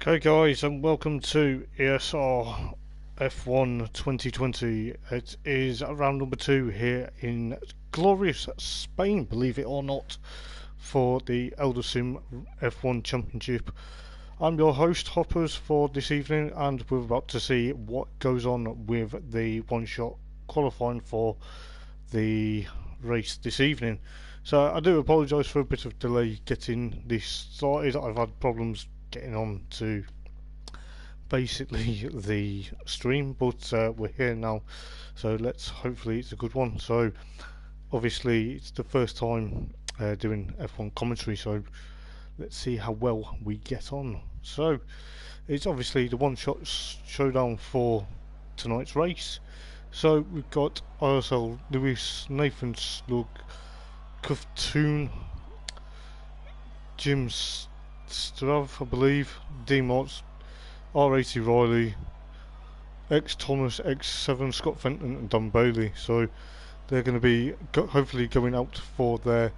Okay guys, and welcome to ESR F1 2020. It is round number 2 here in glorious Spain, believe it or not, for the Elder Sim F1 Championship. I'm your host, Hoppers, for this evening, and we're about to see what goes on with the one-shot qualifying for the race this evening. So I do apologise for a bit of delay getting this started. I've had problems getting on to basically the stream, but we're here now, so hopefully it's a good one. So obviously it's the first time doing F1 commentary, so let's see how well we get on. So it's obviously the one-shot showdown for tonight's race. So we've got RSL Lewis, Nathan Slug, Cuff Jim Strav, I believe, D-Mots, R80 Riley, X Thomas, X7, Scott Fenton and Don Bailey. So they're going to be hopefully going out for their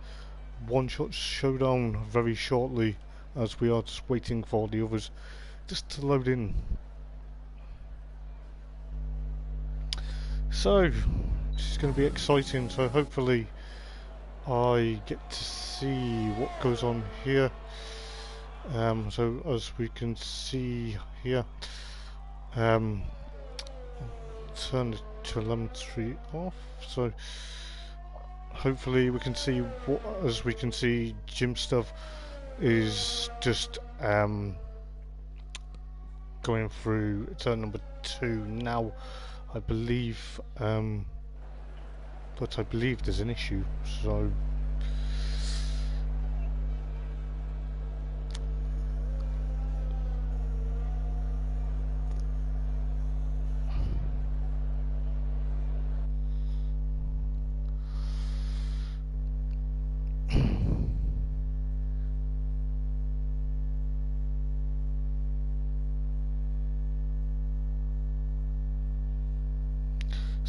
one-shot showdown very shortly, as we are just waiting for the others just to load in. So this is going to be exciting, so hopefully I get to see what goes on here. So as we can see here, turn the telemetry off, so hopefully we can see what, as we can see, Jim stuff is just going through turn number 2 now, I believe, but I believe there's an issue, so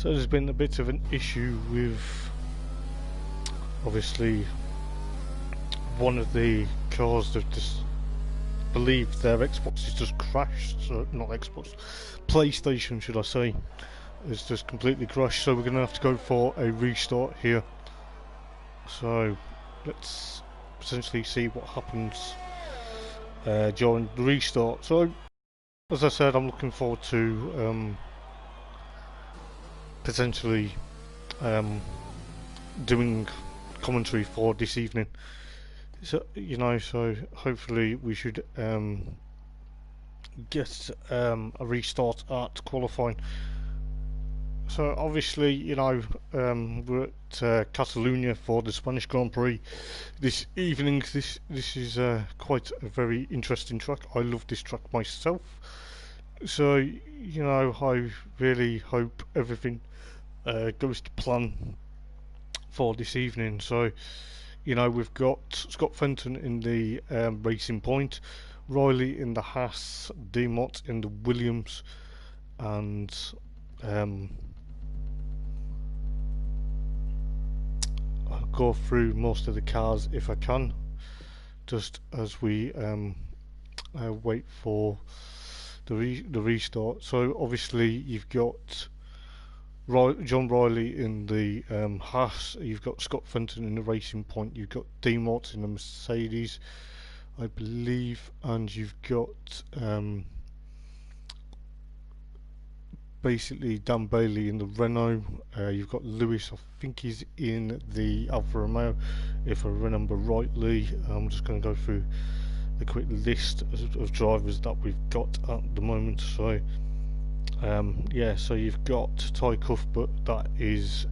there's been a bit of an issue with, obviously, one of the cars that just believe their Xbox has just crashed. So not Xbox, PlayStation should I say, it's just completely crashed. So we're going to have to go for a restart here. So let's potentially see what happens during the restart. So as I said, I'm looking forward to potentially doing commentary for this evening. So so hopefully we should get a restart at qualifying. So obviously, we're at Catalonia for the Spanish Grand Prix this evening. This is quite a very interesting track. I love this track myself. So I really hope everything goes to plan for this evening. So we've got Scott Fenton in the Racing Point, Riley in the Haas, D-Mott in the Williams, and I'll go through most of the cars if I can, just as we wait for the restart. So obviously you've got John Riley in the Haas, you've got Scott Fenton in the Racing Point, you've got D-Mott in the Mercedes, I believe, and you've got basically Dan Bailey in the Renault. You've got Lewis, I think he's in the Alfa Romeo, if I remember rightly. I'm just going to go through the quick list of drivers that we've got at the moment. So yeah, so you've got Ty Cuff, but that is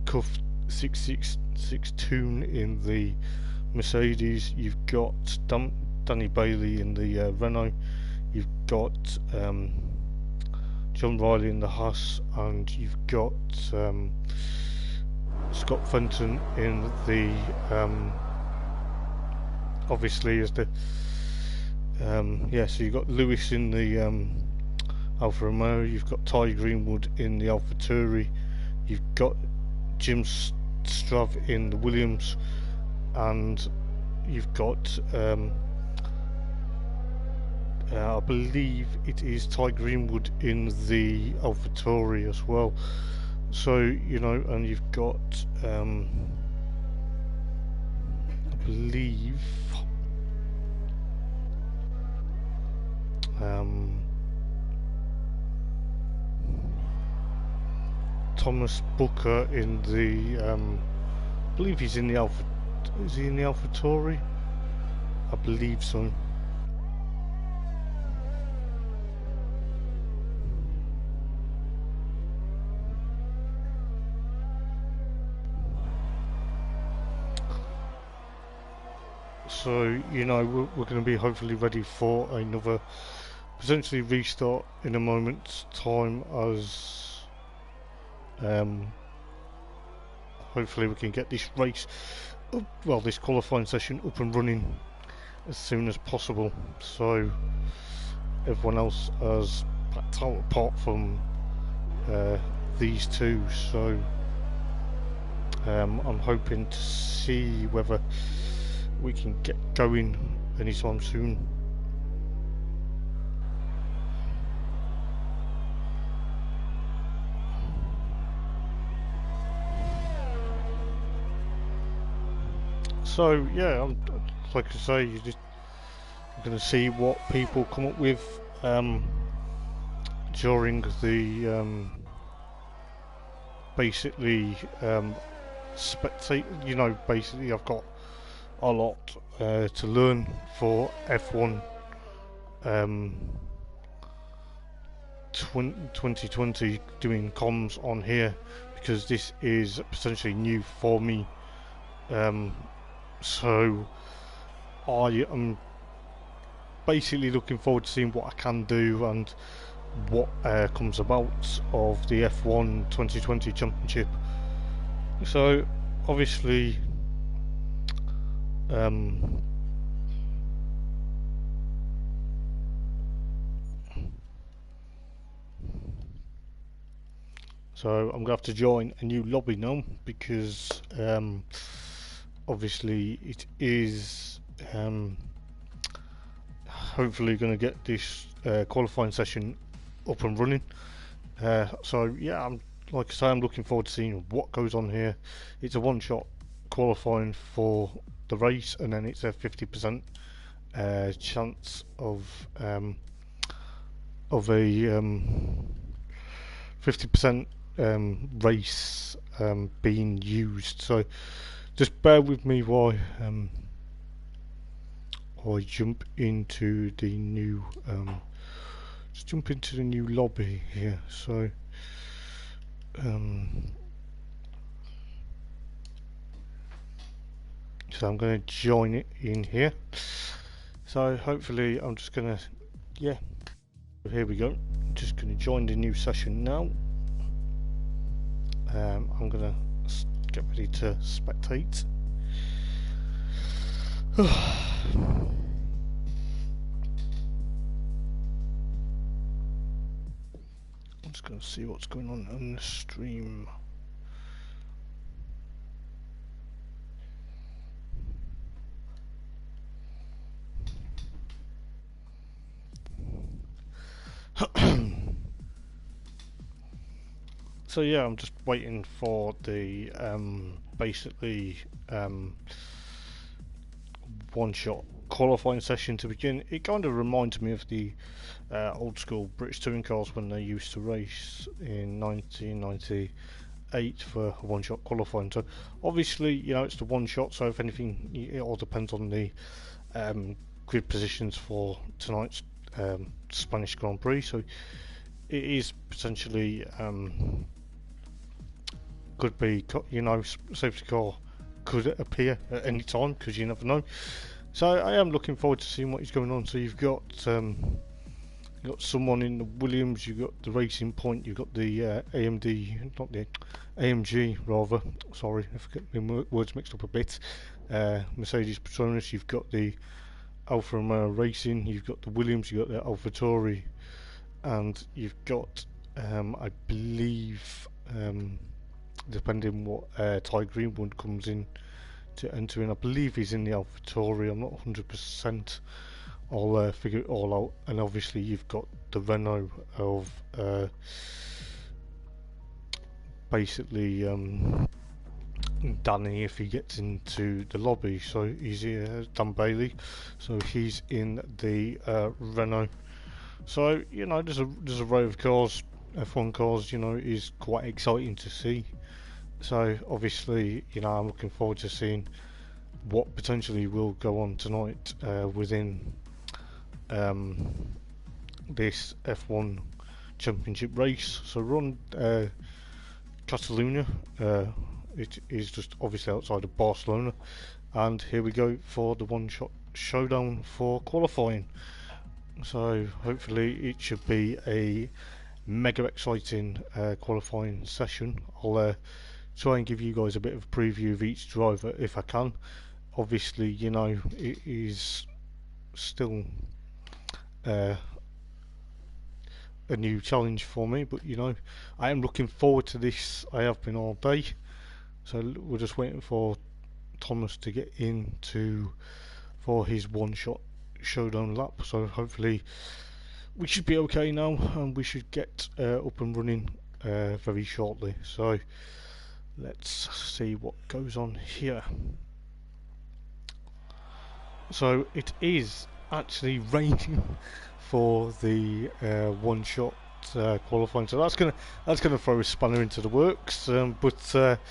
Cuff 662 in the Mercedes. You've got Danny Bailey in the Renault. You've got John Riley in the Haas, and you've got Scott Fenton in the obviously as the yeah, so you've got Lewis in the Alfa Romeo, you've got Ty Greenwood in the Alfa Tauri, you've got Jim Strav in the Williams, and you've got I believe it is Ty Greenwood in the AlphaTauri as well. So, you know, and you've got, I believe, Thomas Booker in the, I believe he's in the Alpha. Is he in the AlphaTauri? I believe so. So, you know, we're going to be hopefully ready for another potentially restart in a moment's time, as hopefully we can get this race up, well, this qualifying session up and running as soon as possible, so everyone else has backed out apart from these two. So I'm hoping to see whether we can get going anytime soon. So yeah, like I say, you're going to see what people come up with during the basically spectate. You know, basically I've got a lot to learn for F1 2020 doing comms on here, because this is potentially new for me. So I am basically looking forward to seeing what I can do and what comes about of the F1 2020 Championship. So obviously so I'm going to have to join a new lobby now, because obviously it is hopefully going to get this qualifying session up and running. So yeah, like I say, I'm looking forward to seeing what goes on here. It's a one-shot qualifying for the race, and then it's a 50% chance of a 50% race being used. So just bear with me while I jump into the new lobby here. So so I'm going to join it in here. So hopefully I'm just going to, yeah, here we go. I'm just going to join the new session now. I'm going to get ready to spectate. I'm just going to see what's going on the stream. So yeah, I'm just waiting for the basically one-shot qualifying session to begin. It kind of reminds me of the old school British touring cars when they used to race in 1998 for a one-shot qualifying. So obviously, you know, it's the one shot, so if anything, it all depends on the grid positions for tonight's Spanish Grand Prix. So it is potentially could be, you know, safety car could appear at any time, because you never know. So I am looking forward to seeing what is going on. So you've got someone in the Williams, you've got the Racing Point, you've got the AMD, not the AMG rather. Sorry, I forget my words mixed up a bit. Mercedes Petronas, you've got the Alfa Romeo Racing, you've got the Williams, you've got the AlphaTauri, and you've got I believe depending what Ty Greenwood comes in to enter in. I believe he's in the AlphaTauri. I'm not 100% I'll figure it all out. And obviously you've got the Renault of basically Danny if he gets into the lobby. So he's here, Dan Bailey. So he's in the Renault. So you know, there's a row of cars, F1 cars. You know, is quite exciting to see. So obviously, you know, I'm looking forward to seeing what potentially will go on tonight within this F1 championship race. So we're on Catalunya. It is just obviously outside of Barcelona, and here we go for the one-shot showdown for qualifying. So hopefully it should be a mega exciting qualifying session. I'll try and give you guys a bit of a preview of each driver if I can. Obviously, you know, it is still a new challenge for me, but you know, I am looking forward to this. I have been all day, so we're just waiting for Thomas to get into for his one-shot showdown lap. So hopefully we should be okay now, and we should get up and running very shortly. So let's see what goes on here. So it is actually raining for the one-shot qualifying, so that's gonna throw a spanner into the works. But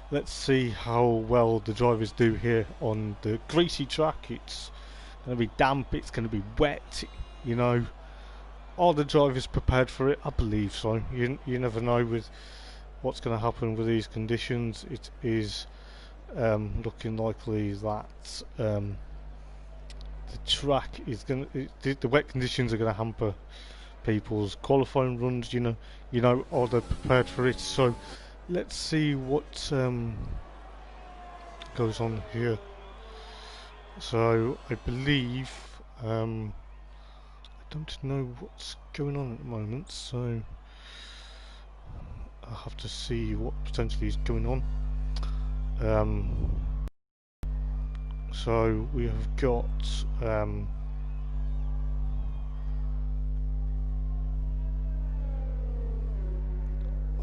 let's see how well the drivers do here on the greasy track. It's gonna be damp. It's gonna be wet. You know, are the drivers prepared for it? I believe so. You never know with what's going to happen with these conditions. It is looking likely that the track is going to, the wet conditions are going to hamper people's qualifying runs. You know, are they prepared for it? So let's see what goes on here. So I believe I don't know what's going on at the moment, so I'll have to see what potentially is going on. So we have got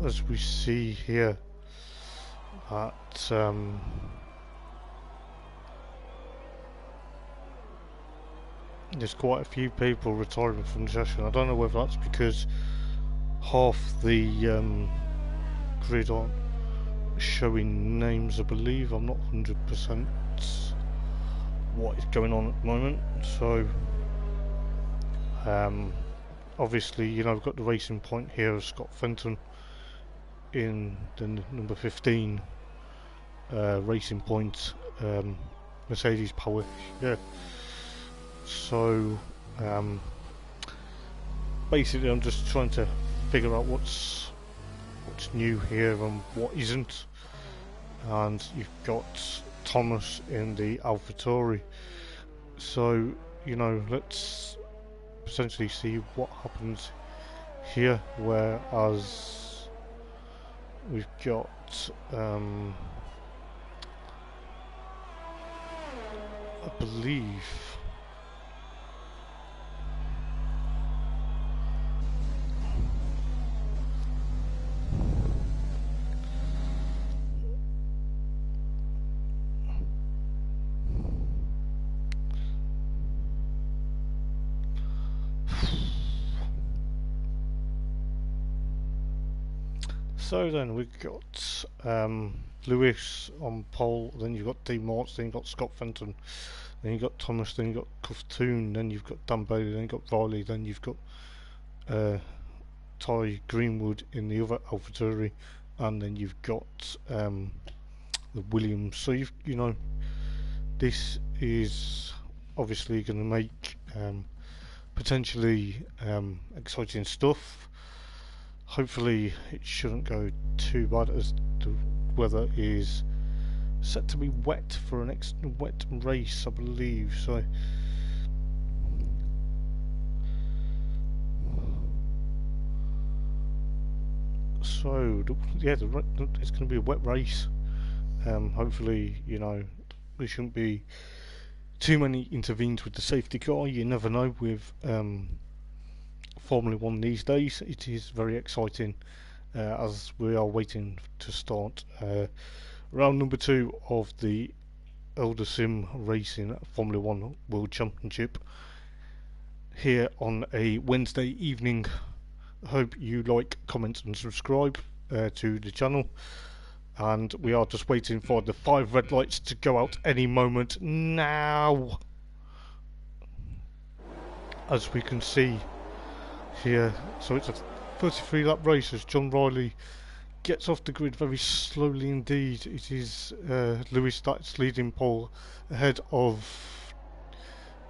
as we see here that there's quite a few people retiring from the session. I don't know whether that's because half the grid aren't showing names, I believe. I'm not 100% what is going on at the moment. So obviously, you know, I've got the racing point here of Scott Fenton in the number 15 racing point Mercedes power. Yeah. So basically I'm just trying to figure out what's new here and what isn't. And you've got Thomas in the AlphaTauri, so you know, let's potentially see what happens here, whereas we've got I believe so then we've got Lewis on pole, then you've got Dean Mortz, then you've got Scott Fenton, then you've got Thomas, then you've got Cuftoon, then you've got Dan Bailey, then you've got Riley, then you've got Ty Greenwood in the other AlphaTauri, and then you've got the Williams. So you know, this is obviously going to make potentially exciting stuff. Hopefully it shouldn't go too bad, as the weather is set to be wet for an wet race, I believe. So yeah, it's going to be a wet race. Hopefully, you know, there shouldn't be too many intervened with the safety car. You never know with Formula One these days. It is very exciting as we are waiting to start round number 2 of the Elder Sim Racing Formula One World Championship here on a Wednesday evening. I hope you like, comment and subscribe to the channel, and we are just waiting for the 5 red lights to go out any moment now, as we can see here. So it's a 33 lap race as John Riley gets off the grid very slowly indeed. It is Lewis that's leading pole ahead of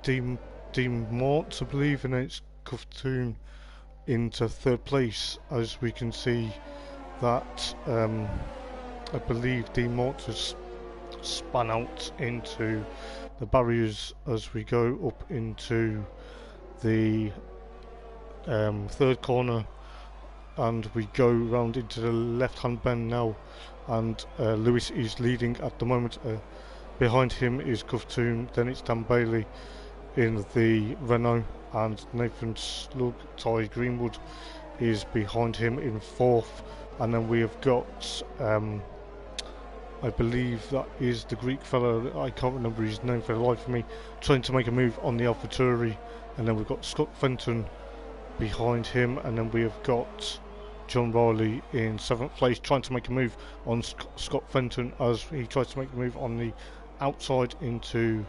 Dean Mort, I believe, and then it's Cuftoon into 3rd place, as we can see that I believe Dean Mort has spun out into the barriers as we go up into the 3rd corner, and we go round into the left hand bend now, and Lewis is leading at the moment. Behind him is Cuftoon, then it's Dan Bailey in the Renault, and Nathan Slug, Ty Greenwood is behind him in 4th, and then we have got I believe that is the Greek fellow, I can't remember his name for the life of me, trying to make a move on the AlphaTauri, and then we've got Scott Fenton behind him, and then we have got John Riley in 7th place trying to make a move on Scott Fenton as he tries to make a move on the outside into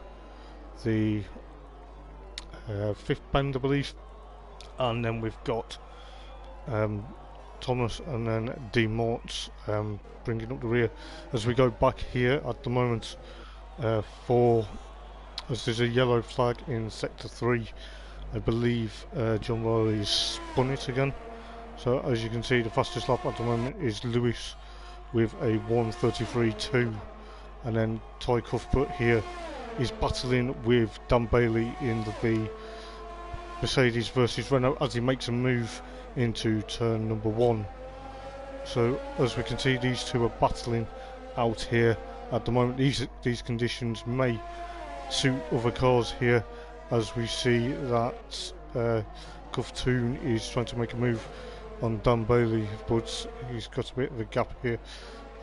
the 5th bend, I believe, and then we've got Thomas and then Dean Mortz bringing up the rear as we go back here at the moment as there's a yellow flag in sector 3. I believe John Riley has spun it again. So as you can see, the fastest lap at the moment is Lewis with a 1:33.2, and then Ty Cuthbert here is battling with Dan Bailey in the Mercedes versus Renault as he makes a move into turn number 1. So as we can see, these two are battling out here at the moment. These conditions may suit other cars here, as we see that Cuftoon is trying to make a move on Dan Bailey, but he's got a bit of a gap here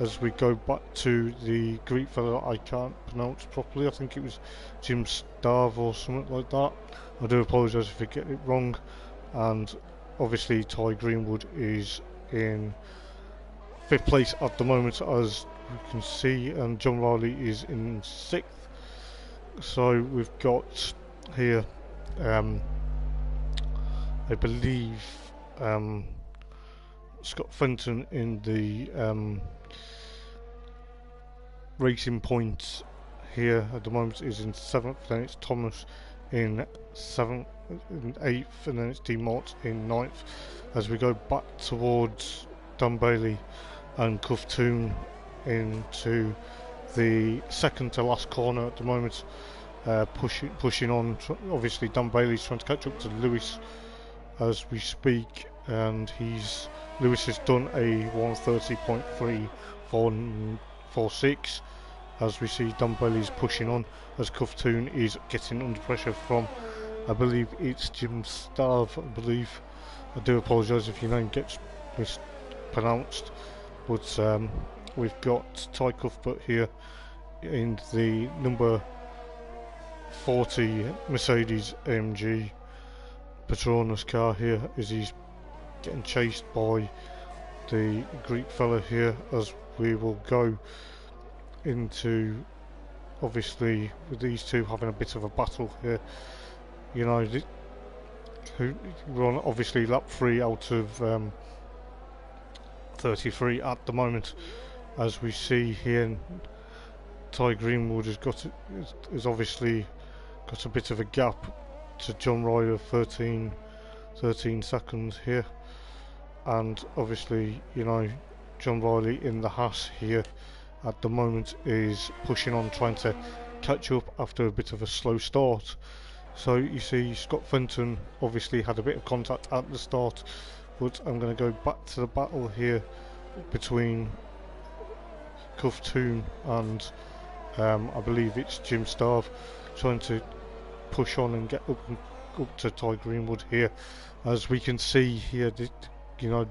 as we go back to the Greek fellow I can't pronounce properly. I think it was Jim Starve or something like that. I do apologise if I get it wrong. And obviously Ty Greenwood is in 5th place at the moment, as you can see, and John Riley is in 6th. So we've got here I believe Scott Fenton in the Racing Point here at the moment is in 7th, then it's Thomas in 7th, in 8th, and then it's Dean Mort in 9th, as we go back towards Dan Bailey and Cuftoon into the 2nd to last corner at the moment, pushing on. Obviously Dan Bailey's trying to catch up to Lewis as we speak, and Lewis has done a 1:30.346 as we see Dan Bailey's pushing on as Cuftoon is getting under pressure from, I believe it's Jim Starve, I believe. I do apologise if your name gets mispronounced, but we've got Ty Cuthbert here in the number 40 Mercedes AMG Petronas car here, as he's getting chased by the Greek fella here, as we will go into, obviously with these two having a bit of a battle here, you know, we're on obviously lap 3 out of 33 at the moment, as we see here. Ty Greenwood has obviously got a bit of a gap to John Riley of 13 seconds here, and obviously, you know, John Riley in the Haas here at the moment is pushing on, trying to catch up after a bit of a slow start. So you see Scott Fenton obviously had a bit of contact at the start, but I'm going to go back to the battle here between Cuftoon and I believe it's Jim Starve. trying to push on and get up to Ty Greenwood here. As we can see here, you know,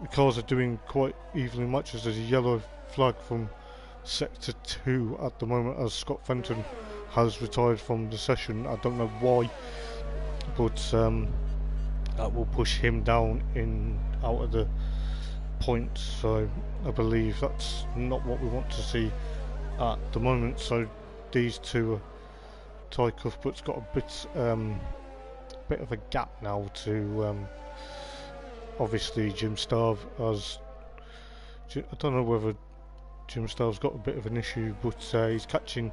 the cars are doing quite evenly matches. There's a yellow flag from Sector 2 at the moment, as Scott Fenton has retired from the session. I don't know why, but that will push him down out of the points, so I believe that's not what we want to see at the moment. So these two are, Ty Cuthbert's got a bit of a gap now to obviously Jim Starve, as I don't know whether Jim Starve's got a bit of an issue, but he's catching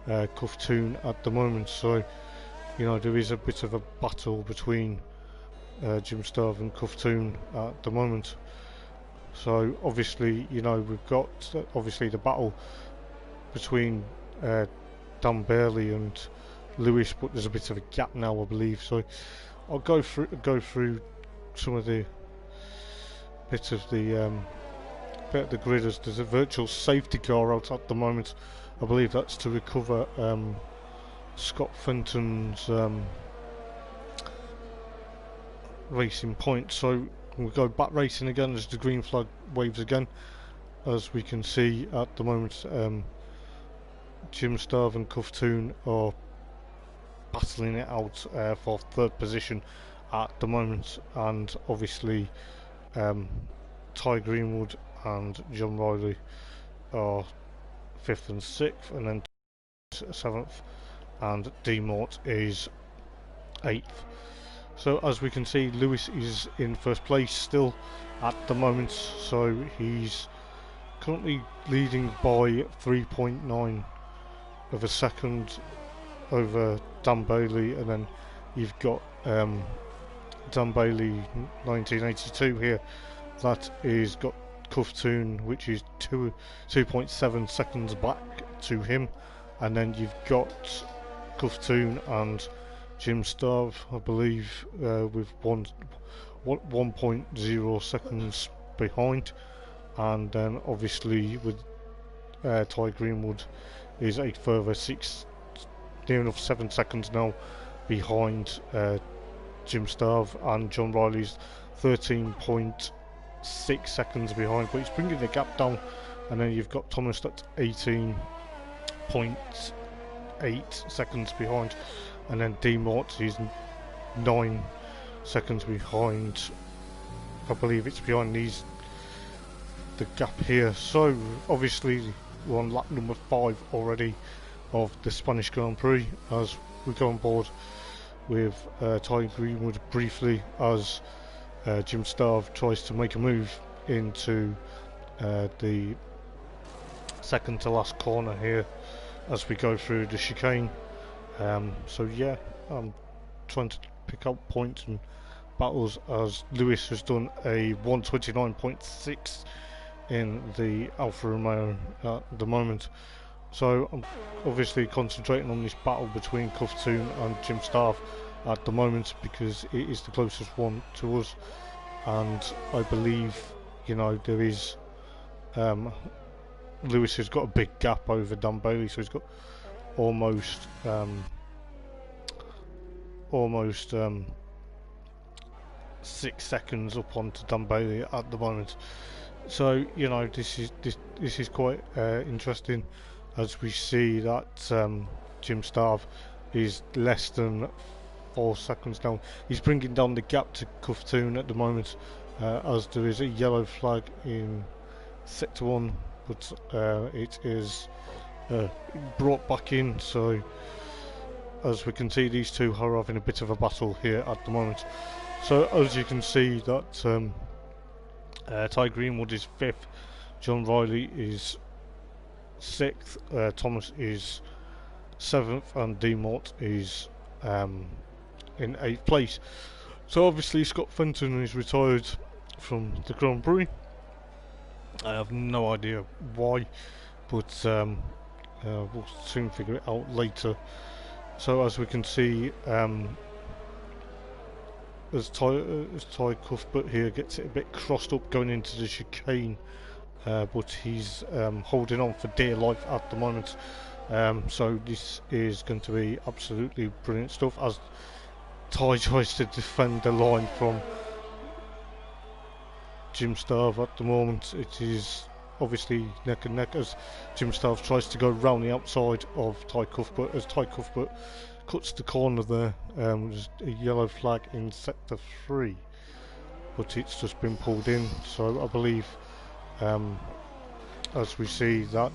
Cufftoon at the moment, so you know there is a bit of a battle between Jim Starve and Cufftoon at the moment. So obviously, you know, we've got obviously the battle between Dan Bailey and Lewis, but there's a bit of a gap now, I believe. So I'll go through some of the bit of the grid. As there's a virtual safety car out at the moment. I believe that's to recover Scott Fenton's racing point. So we'll go back racing again as the green flag waves again. As we can see at the moment, Jim Starve and Cufftoon are battling it out for third position at the moment, and obviously Ty Greenwood and John Riley are 5th and 6th, and then 7th, and D Mort is 8th. So as we can see, Lewis is in first place still at the moment, so he's currently leading by 3.9 of a second over Dan Bailey, and then you've got Dan Bailey 1982 here, that is got Cufftoon, which is 2.7 seconds back to him, and then you've got Cufftoon and Jim Starve, I believe, with 1.0 seconds behind, and then obviously with Ty Greenwood is a further near enough 7 seconds now behind Jim Starve, and John Riley's 13.6 seconds behind, but he's bringing the gap down. And then you've got Thomas that's 18.8 seconds behind, and then D Mort is 9 seconds behind. I believe it's behind the gap here. So obviously we're on lap number 5 already of the Spanish Grand Prix, as we go on board with Ty Greenwood briefly, as Jim Starve tries to make a move into the second to last corner here as we go through the chicane. So yeah, I'm trying to pick up points and battles, as Lewis has done a 129.6 in the Alfa Romeo at the moment. So I'm obviously concentrating on this battle between Cufftoon and Jim Starve at the moment, because it is the closest one to us, and I believe, you know, there is Lewis has got a big gap over Dan Bailey, so he's got almost 6 seconds up onto Dan Bailey at the moment. So you know, this is quite interesting, as we see that Jim Starve is less than 4 seconds down. He's bringing down the gap to Cufftoon at the moment, as there is a yellow flag in Sector 1, but it is brought back in. So as we can see, these two are having a bit of a battle here at the moment. So as you can see that Ty Greenwood is 5th, John Riley is 6th, Thomas is 7th, and D Mort is in 8th place. So obviously Scott Fenton is retired from the Grand Prix. I have no idea why, but we'll soon figure it out later. So as we can see, as Ty Cuthbert here gets it a bit crossed up going into the chicane, but he's holding on for dear life at the moment. So this is going to be absolutely brilliant stuff as Ty tries to defend the line from Jim Starve. At the moment it is obviously neck and neck as Jim Starve tries to go round the outside of Ty Cuthbert as Ty Cuthbert cuts the corner there. There's a yellow flag in sector 3, but it's just been pulled in, so I believe as we see that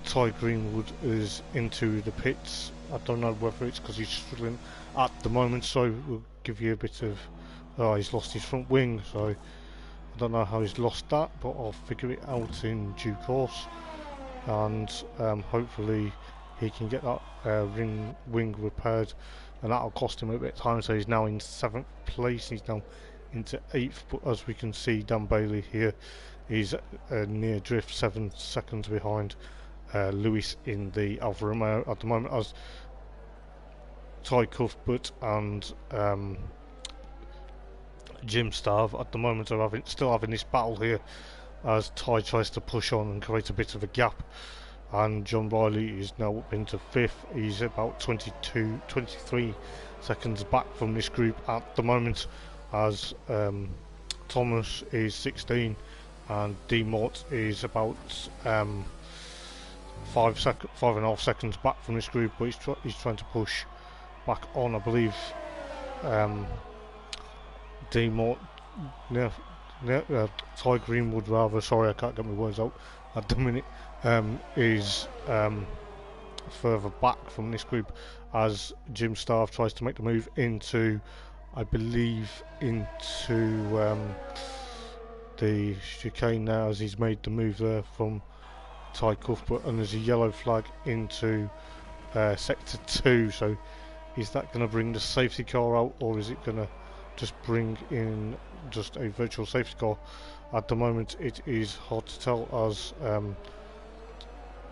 Ty Greenwood is into the pits. I don't know whether it's because he's struggling at the moment, so we'll give you a bit of he's lost his front wing, so I don't know how he's lost that, but I'll figure it out in due course, and hopefully he can get that wing repaired, and that'll cost him a bit of time. So he's now in 7th place, he's now into 8th, but as we can see, Dan Bailey here is near drift, 7 seconds behind Lewis in the Alfa Romeo at the moment, as Ty Cuthbert and Jim Starve at the moment are still having this battle here as Ty tries to push on and create a bit of a gap, and John Riley is now up into 5th. He's about 23 seconds back from this group at the moment, as Thomas is 16 and D Mort is about 5.5 seconds back from this group, but he's trying to push back on. I believe D Mort, Ty Greenwood rather, sorry I can't get my words out at the minute, is further back from this group as Jim Starve tries to make the move into, I believe, into the chicane now, as he's made the move there from Ty Cuthbert, and there's a yellow flag into sector 2. So is that going to bring the safety car out, or is it going to just bring in just a virtual safety car? At the moment it is hard to tell, as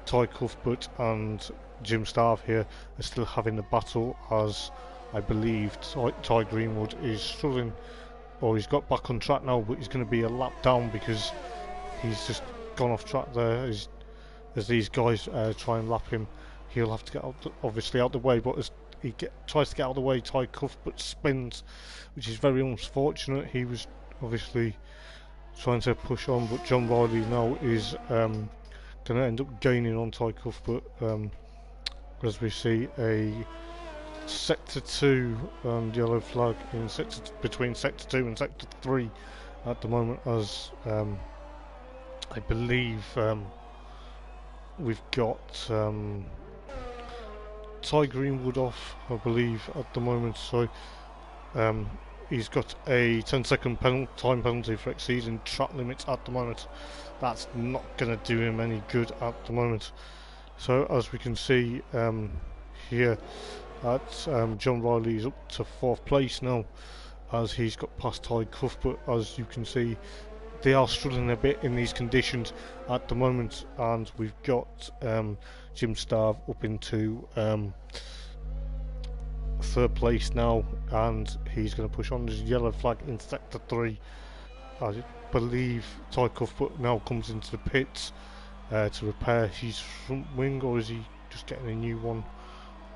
Ty Cuthbert and Jim Starve here are still having a battle, as I believe Ty Greenwood is struggling, or he's got back on track now, but he's going to be a lap down because he's just gone off track there. As these guys try and lap him, he'll have to get obviously out the way, but as he tries to get out of the way, Ty Cuthbert spins, which is very unfortunate. He was obviously trying to push on, but John Riley now is going to end up gaining on Ty Cuthbert, as we see a sector 2 and yellow flag in between sector 2 and sector 3 at the moment, as I believe we've got Ty Greenwood off, I believe, at the moment, so he's got a 10-second time penalty for exceeding track limits at the moment. That's not going to do him any good at the moment. So as we can see here, that John Riley is up to 4th place now, as he's got past Ty Cuthbert. As you can see, they are struggling a bit in these conditions at the moment, and we've got Jim Starve up into 3rd place now, and he's going to push on. There's a yellow flag in sector 3. I believe Ty Cuthbert now comes into the pits to repair his front wing, or is he just getting a new one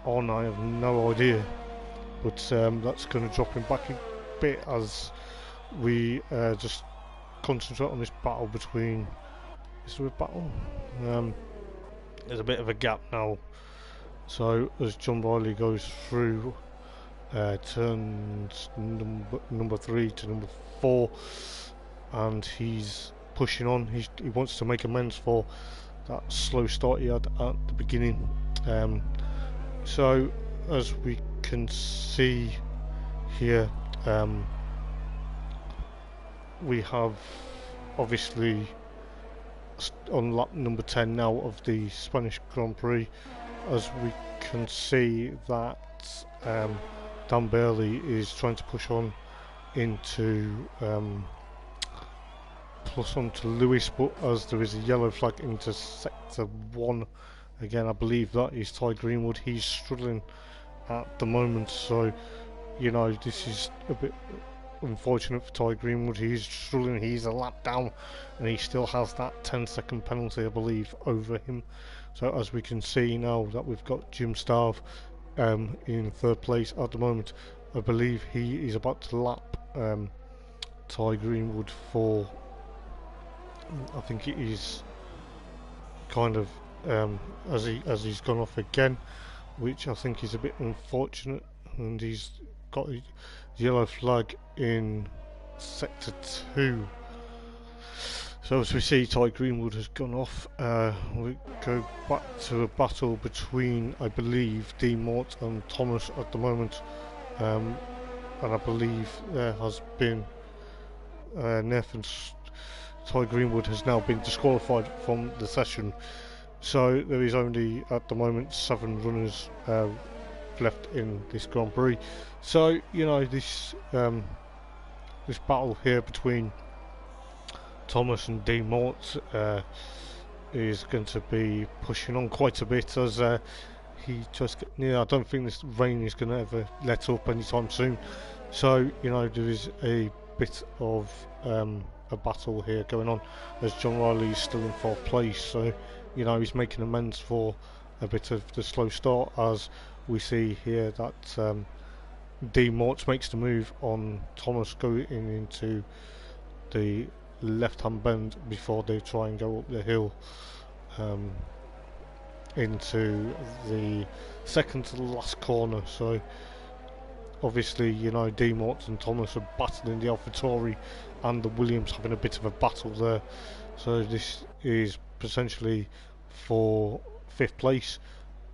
on? I have no idea, but that's going to drop him back a bit as we just concentrate on this battle between. Is there a battle? There's a bit of a gap now, so as John Riley goes through turns number 3 to number 4, and he's pushing on. He wants to make amends for that slow start he had at the beginning. So as we can see here, we have obviously on lap number 10 now of the Spanish Grand Prix, as we can see that Dan Bailey is trying to push on into plus on to Lewis, but as there is a yellow flag into sector 1 again, I believe that is Ty Greenwood. He's struggling at the moment, so you know, this is a bit unfortunate for Ty Greenwood. He's struggling, he's a lap down, and he still has that 10-second penalty, I believe, over him. So as we can see now that we've got Jim Starve in third place at the moment, I believe he is about to lap Ty Greenwood for, I think it is kind of as he's gone off again, which I think is a bit unfortunate, and he's got a yellow flag in sector 2. So as we see, Ty Greenwood has gone off. We go back to a battle between, I believe, D Mort and Thomas at the moment, and I believe there has been Ty Greenwood has now been disqualified from the session. So there is only at the moment 7 runners left in this Grand Prix. So you know, this battle here between Thomas and D Mort is going to be pushing on quite a bit, as he just I don't think this rain is going to ever let up anytime soon. So you know, there is a bit of a battle here going on, as John Riley is still in 4th place. So you know, he's making amends for a bit of the slow start, as we see here that D Mort makes the move on Thomas going into the left hand bend before they try and go up the hill into the second to the last corner. So obviously, you know, D Mort and Thomas are battling the AlphaTauri and the Williams, having a bit of a battle there. So this is potentially for 5th place,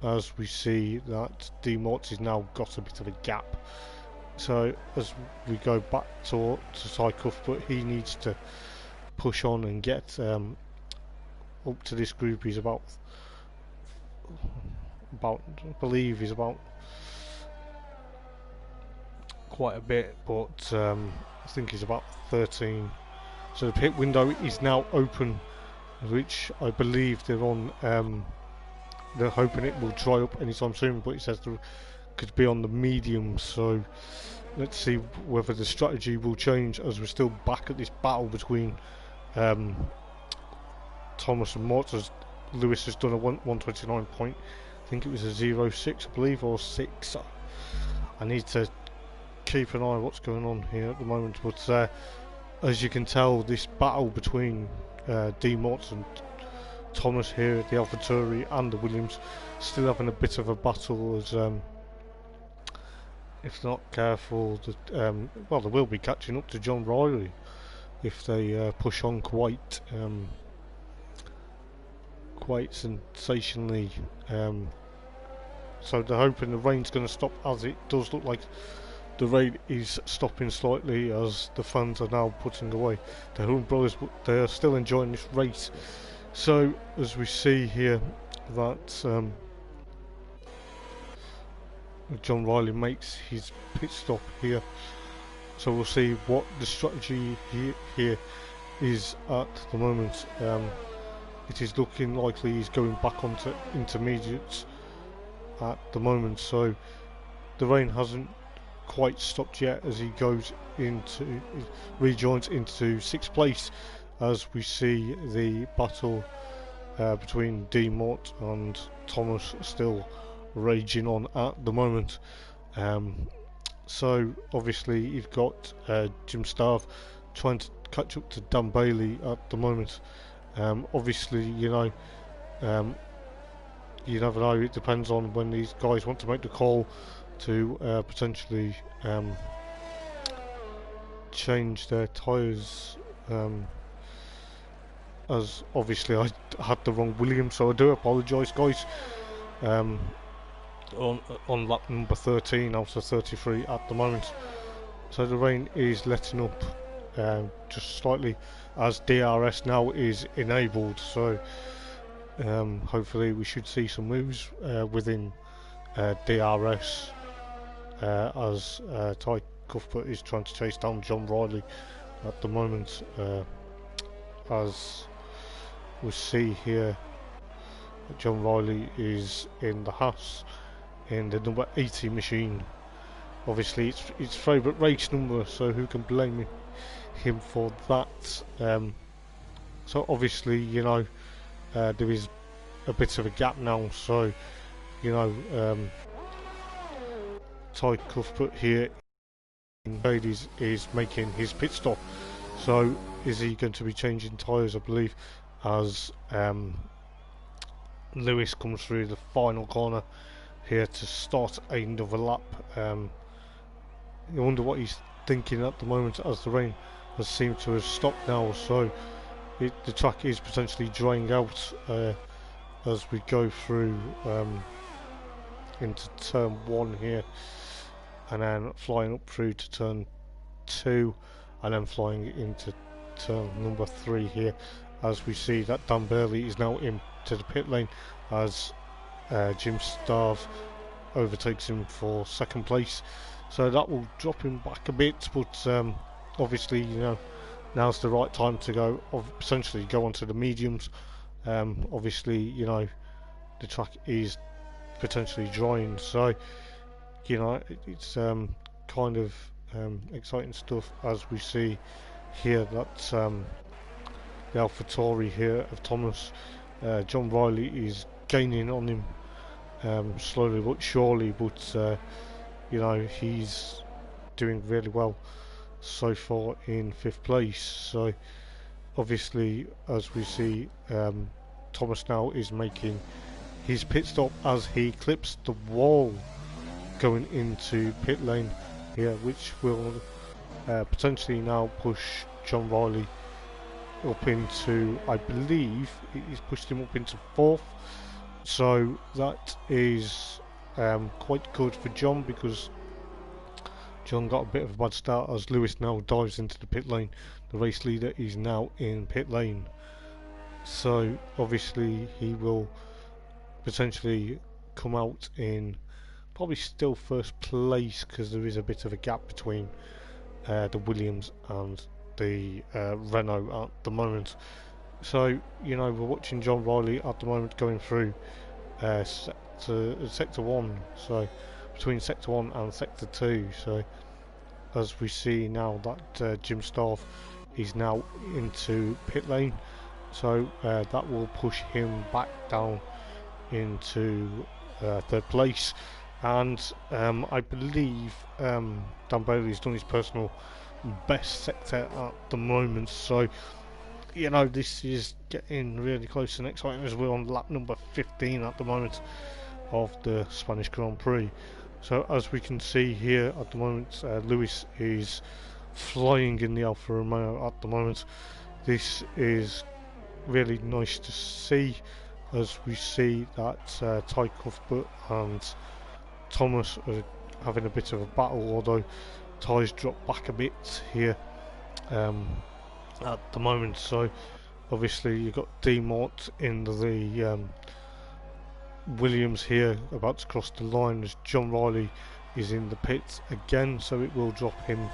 as we see that D Mort has now got a bit of a gap. So as we go back to Ty Cuthbert, he needs to push on and get up to this group. He's about I believe he's about quite a bit, but I think he's about 13. So the pit window is now open, which I believe they're on. They're hoping it will dry up anytime soon, but it says there could be on the medium. So let's see whether the strategy will change, as we're still back at this battle between Thomas and Mort, as Lewis has done a 129 point. I think it was a 0.6, I believe, or 6. I need to keep an eye on what's going on here at the moment, but as you can tell, this battle between D Mort and Thomas here at the AlphaTauri and the Williams still having a bit of a battle, as if not careful, well, they will be catching up to John Riley if they push on quite sensationally. So they're hoping the rain's going to stop, as it does look like the rain is stopping slightly, as the fans are now putting away their umbrellas, but they are still enjoying this race. So as we see here that John Riley makes his pit stop here, so we'll see what the strategy here is at the moment. It is looking likely he's going back onto intermediates at the moment, so the rain hasn't quite stopped yet, as he goes into, rejoins into 6th place, as we see the battle between D Mort and Thomas still raging on at the moment. So obviously you've got Jim Starve trying to catch up to Dan Bailey at the moment. Obviously, you know, you never know, it depends on when these guys want to make the call to potentially change their tyres, as obviously I had the wrong Williams, so I do apologise, guys. On lap number 13 out of 33 at the moment, so the rain is letting up just slightly, as DRS now is enabled, so hopefully we should see some moves within DRS, as Ty Cuthbert is trying to chase down John Riley at the moment, as we see here that John Riley is in the Haas in the number 80 machine, obviously it's his favourite race number, so who can blame him for that? So obviously, you know, there is a bit of a gap now, so you know, Ty Cuthbert here in Ladies is making his pit stop. So is he going to be changing tyres, I believe, as Lewis comes through the final corner here to start another lap. You wonder what he's thinking at the moment, as the rain has seemed to have stopped now, so the track is potentially drying out as we go through into turn 1 here, and then flying up through to turn 2, and then flying into turn number 3 here, as we see that Dan Burley is now into the pit lane as Jim Starve overtakes him for second place. So that will drop him back a bit, but obviously, you know, now's the right time to go, potentially go onto the mediums. Obviously, you know, the track is potentially drying, so you know, it's kind of exciting stuff as we see here that the AlphaTauri here of Thomas, John Riley, is gaining on him slowly but surely, but you know, he's doing really well so far in 5th place. So obviously, as we see, Thomas now is making his pit stop as he clips the wall going into pit lane here, which will potentially now push John Riley up into, I believe he's pushed him up into 4th, so that is quite good for John, because John got a bit of a bad start as Lewis now dives into the pit lane. The race leader is now in pit lane, so obviously he will potentially come out in probably still 1st place, because there is a bit of a gap between the Williams and the Renault at the moment. So you know, we're watching John Riley at the moment going through sector 1, so between sector 1 and sector 2. So as we see now that Jim Starve is now into pit lane, so that will push him back down into 3rd place, and I believe Dan Bailey's done his personal best sector at the moment, so you know, this is getting really close and exciting as we're on lap number 15 at the moment of the Spanish Grand Prix. So as we can see here at the moment, Lewis is flying in the Alfa Romeo at the moment. This is really nice to see, as we see that Ty Cuthbert and Thomas are having a bit of a battle, although Ty's dropped back a bit here at the moment. So obviously you've got D Mort in the Williams here, about to cross the line, as John Riley is in the pits again, so it will drop him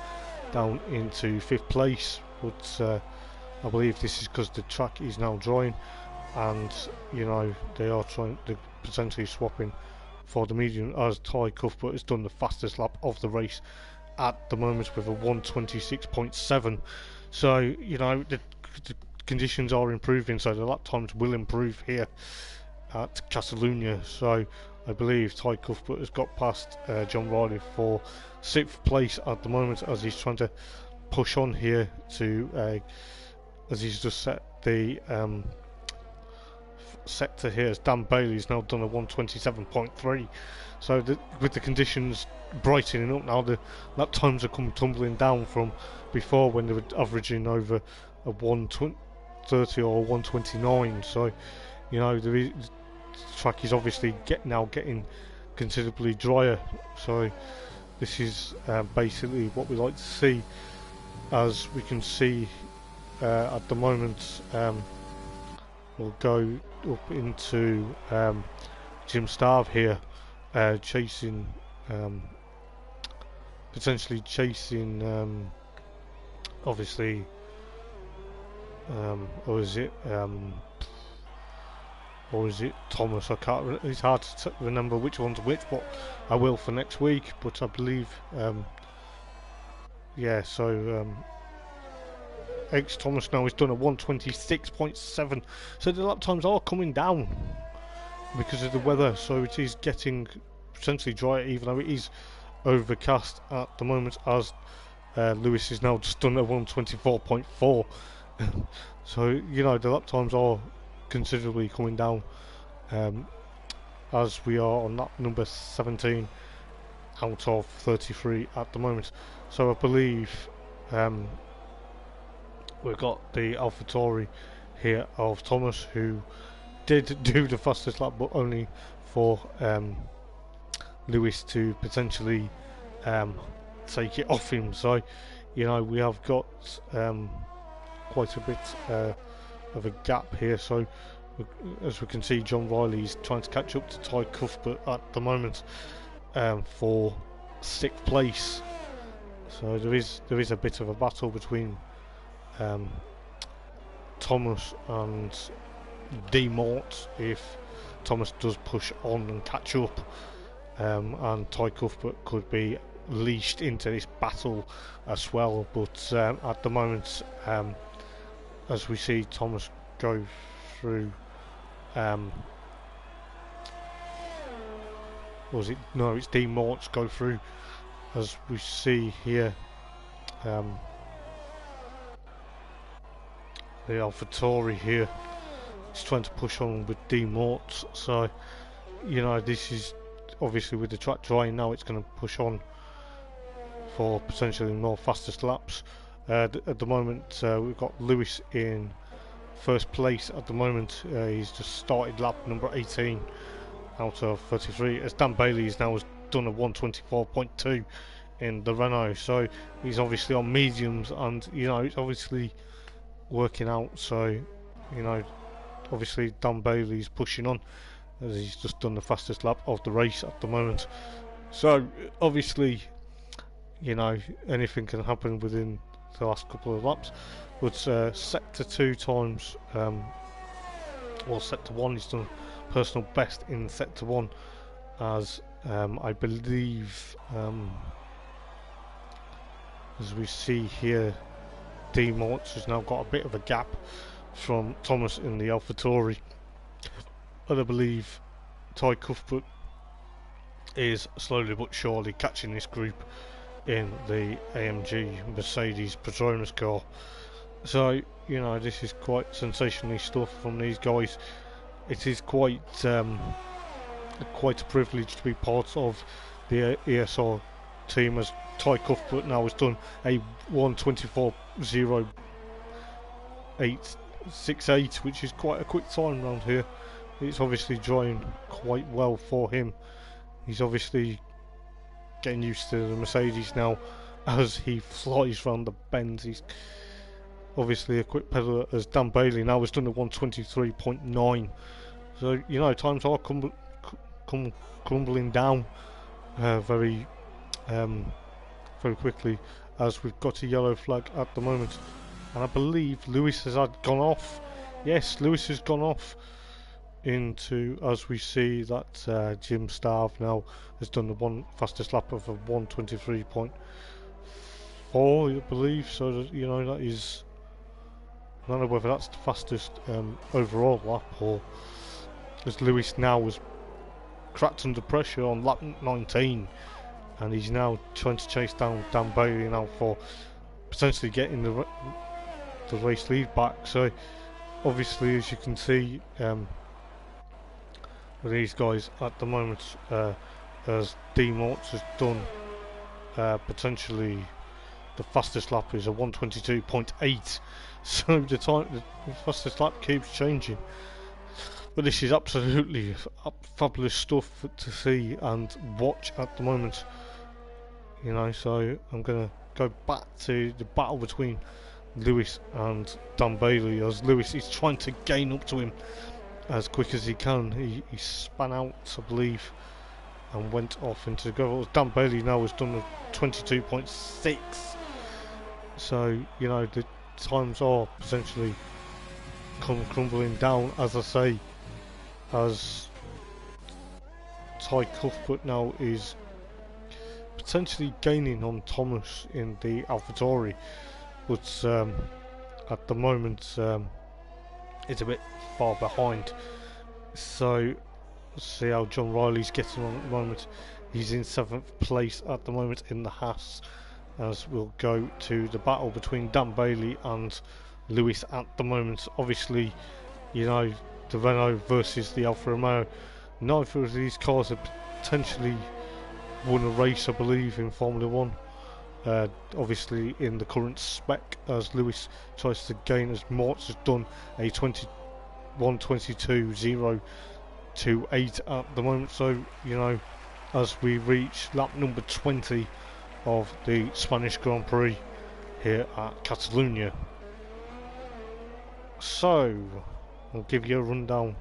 down into 5th place, but I believe this is because the track is now drying, and you know, they are trying to potentially swapping for the medium, as Ty Cuthbert has done the fastest lap of the race at the moment with a 1:26.7. so you know, the conditions are improving, so the lap times will improve here at Catalunya. So I believe Ty Cuthbert has got past John Riley for 6th place at the moment, as he's trying to push on here to as he's just set the sector here, as Dan Bailey's now done a 1:27.3. so with the conditions brightening up now, the lap times are come tumbling down from before, when they were averaging over a 1:30 or 1:29. so you know, the track is obviously getting considerably drier, so this is basically what we like to see. As we can see at the moment, we'll go up into Jim Starve here, chasing potentially chasing obviously or is it or is it Thomas? I can't. It's hard to remember which one's which, but I will for next week. But I believe, yeah. So X Thomas now has done a 126.7. So the lap times are coming down because of the weather. So it is getting potentially dry, even though it is overcast at the moment. As Lewis is now just done a 124.4. So you know the lap times are considerably coming down, as we are on lap number 17 out of 33 at the moment. So I believe we've got the AlphaTauri here of Thomas, who did do the fastest lap, but only for Lewis to potentially take it off him. So you know we have got quite a bit of a gap here. So as we can see, John Riley is trying to catch up to Ty Cuthbert at the moment for 6th place. So there is a bit of a battle between Thomas and D Mort if Thomas does push on and catch up, and Ty Cuthbert could be leashed into this battle as well. But at the moment, as we see Thomas go through, was it? No, it's D Morts go through, as we see here. The AlphaTauri here is trying to push on with D Morts. So you know this is obviously with the track drying now, it's going to push on for potentially more fastest laps. At the moment, we've got Lewis in first place at the moment. He's just started lap number 18 out of 33, as Dan Bailey has now done a 124.2 in the Renault. So he's obviously on mediums, and you know it's obviously working out. So you know obviously Dan Bailey's pushing on, as he's just done the fastest lap of the race at the moment. So obviously, you know, anything can happen within the last couple of laps. But sector 2 times, well, sector 1, he's done personal best in sector 1, as I believe, as we see here, D Morts has now got a bit of a gap from Thomas in the AlphaTauri, and I believe Ty Cuthbert is slowly but surely catching this group in the AMG Mercedes Petronas car. So you know this is quite sensational stuff from these guys. It is quite quite a privilege to be part of the ESR team, as Ty Cuthbert now has done a 124.0868, which is quite a quick time around here. It's obviously drying quite well for him. He's obviously getting used to the Mercedes now as he flies around the bends. He's obviously a quick pedaler, as Dan Bailey now has done a 123.9. So you know times are crumbling down very quickly, as we've got a yellow flag at the moment, and I believe Lewis has gone off. Yes, Lewis has gone off into, as we see that Jim Starve now has done the fastest lap of a 123.4, I believe. So that, you know, that is, I don't know whether that's the fastest overall lap, or as Lewis now was cracked under pressure on lap 19, and he's now trying to chase down Dan Bailey now for potentially getting the race lead back. So obviously, as you can see, with these guys at the moment, as D Morts has done potentially the fastest lap is a 122.8. So the fastest lap keeps changing. But this is absolutely fabulous stuff to see and watch at the moment. You know, so I'm going to go back to the battle between Lewis and Dan Bailey, as Lewis is trying to gain up to him as quick as he can. He span out, I believe, and went off into the gravel. Dan Bailey now has done a 22.6. So, you know, the times are potentially crumbling down, as I say. as Ty Cuthbert now is potentially gaining on Thomas in the AlphaTauri, but at the moment it's a bit far behind. So let's see how John Riley's getting on at the moment. He's in 7th place at the moment in the Haas, as we'll go to the battle between Dan Bailey and Lewis at the moment. Obviously, you know, the Renault versus the Alfa Romeo. Neither of these cars have potentially won a race, I believe, in Formula 1. Obviously in the current spec, as Lewis tries to gain, as Mortz has done a 21.22.028 at the moment. So, you know, as we reach lap number 20 of the Spanish Grand Prix here at Catalonia. So I'll give you a rundown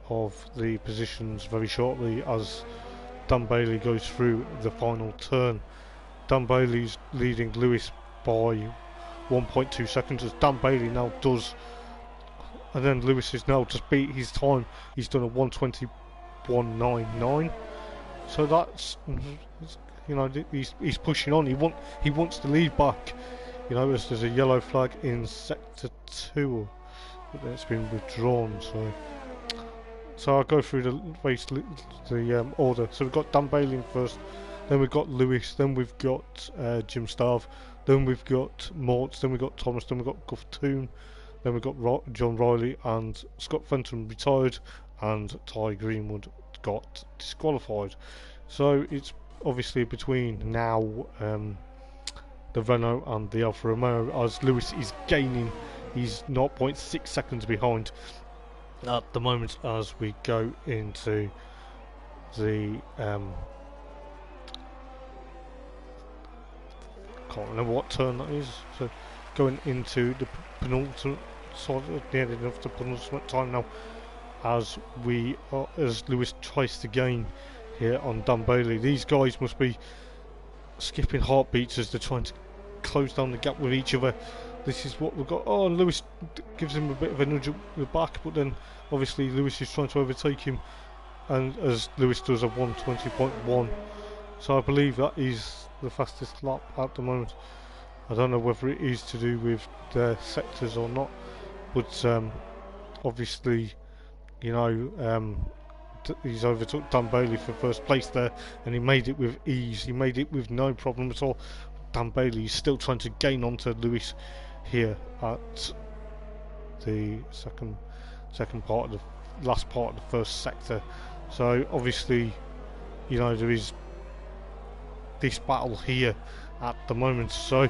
of the positions very shortly as Dan Bailey goes through the final turn. Dan Bailey's leading Lewis by 1.2 seconds, as Dan Bailey now does, and then Lewis is now just beat his time. He's done a 1:21.99, so that's, you know, he's pushing on. He wants the lead back. You know, as there's a yellow flag in sector 2, but then it's been withdrawn. So I'll go through the race, the order. So we've got Dan Bailey in first, then we've got Lewis, then we've got Jim Starve, then we've got Mortz, then we've got Thomas, then we've got Guff Toon, then we've got John Riley, and Scott Fenton retired, and Ty Greenwood got disqualified. So it's obviously between now the Renault and the Alfa Romeo, as Lewis is gaining. He's 0.6 seconds behind at the moment as we go into the can't remember what turn that is, so going into the penultimate, sort of nearly enough to penultimate time now, as Lewis tries to gain here on Dan Bailey. These guys must be skipping heartbeats as they're trying to close down the gap with each other. This is what we've got. Oh, and Lewis gives him a bit of a nudge at the back, but then obviously Lewis is trying to overtake him, and as Lewis does a 1:20.1, so I believe that is the fastest lap at the moment. I don't know whether it is to do with the sectors or not, but obviously, you know, he's overtook Dan Bailey for first place there, and he made it with ease. He made it with no problem at all. Dan Bailey is still trying to gain onto Lewis here at the second part of the last part of the first sector. So obviously, you know, there is this battle here at the moment. So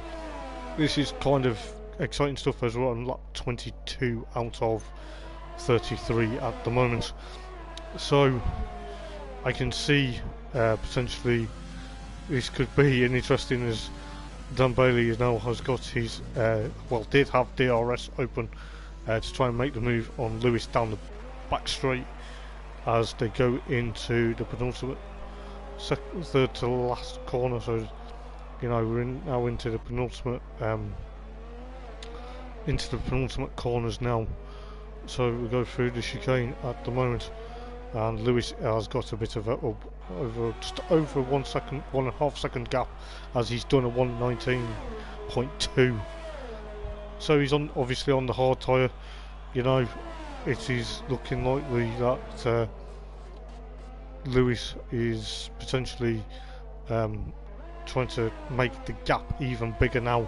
this is kind of exciting stuff as well. On lap 22 out of 33 at the moment. So I can see potentially this could be an interesting, as Dan Bailey now has got his, did have DRS open to try and make the move on Lewis down the back straight as they go into the penultimate, third to last corner. So, you know, we're now into the penultimate corners now. So we go through the chicane at the moment, and Lewis has got a bit of a just over 1 second, 1.5 second gap, as he's done a 1:19.2. So he's obviously on the hard tyre. You know, it is looking likely that Lewis is potentially trying to make the gap even bigger now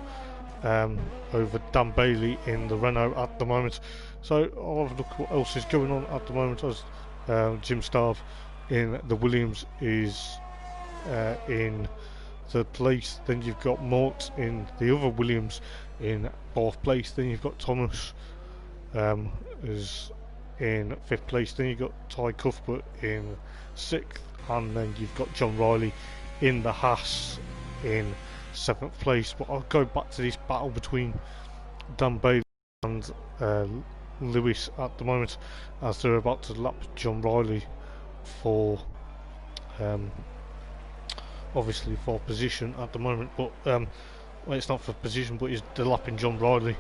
over Dan Bailey in the Renault at the moment. So I'll have a look what else is going on at the moment, as Jim Starve in the Williams is in third place. Then you've got Mort in the other Williams in fourth place. Then you've got Thomas is in fifth place. Then you've got Ty Cuthbert in sixth, and then you've got John Riley in the Haas in seventh place. But I'll go back to this battle between Dan Bailey and Lewis at the moment, as they're about to lap John Riley for obviously for position at the moment. But well, it's not for position, but they're lapping John Riley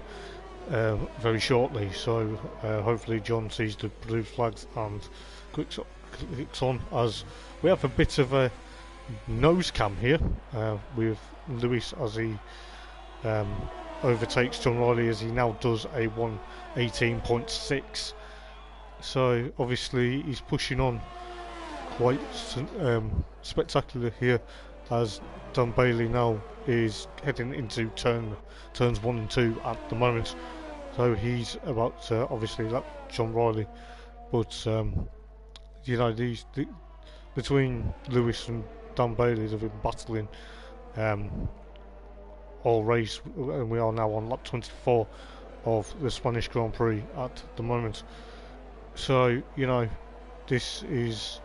very shortly. So hopefully John sees the blue flags and clicks on, as we have a bit of a nose cam here with Lewis as he overtakes John Riley, as he now does a 1:18.6. So obviously he's pushing on quite spectacular here, as Dan Bailey now is heading into turns 1 and 2 at the moment. So he's about to obviously lap John Riley, but you know, between Lewis and Dan Bailey, they've been battling all race, and we are now on lap 24 of the Spanish Grand Prix at the moment. So you know, the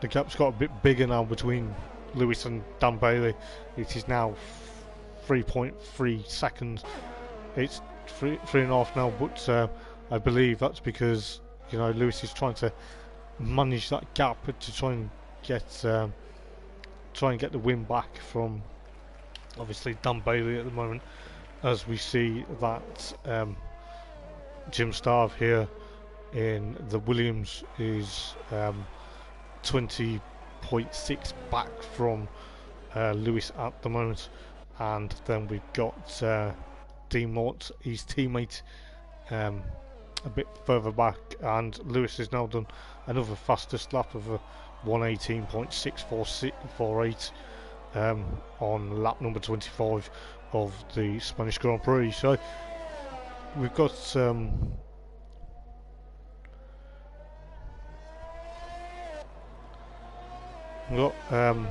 gap's got a bit bigger now between Lewis and Dan Bailey. It is now 3.3 seconds. It's three and a half now, but I believe that's because, you know, Lewis is trying to manage that gap to try and get the win back from obviously Dan Bailey at the moment, as we see that Jim Starve here in the Williams is 20.6 back from Lewis at the moment, and then we've got Dean Mort, his teammate, a bit further back, and Lewis has now done another fastest lap of a 1:18.648 on lap number 25 of the Spanish Grand Prix. So we've got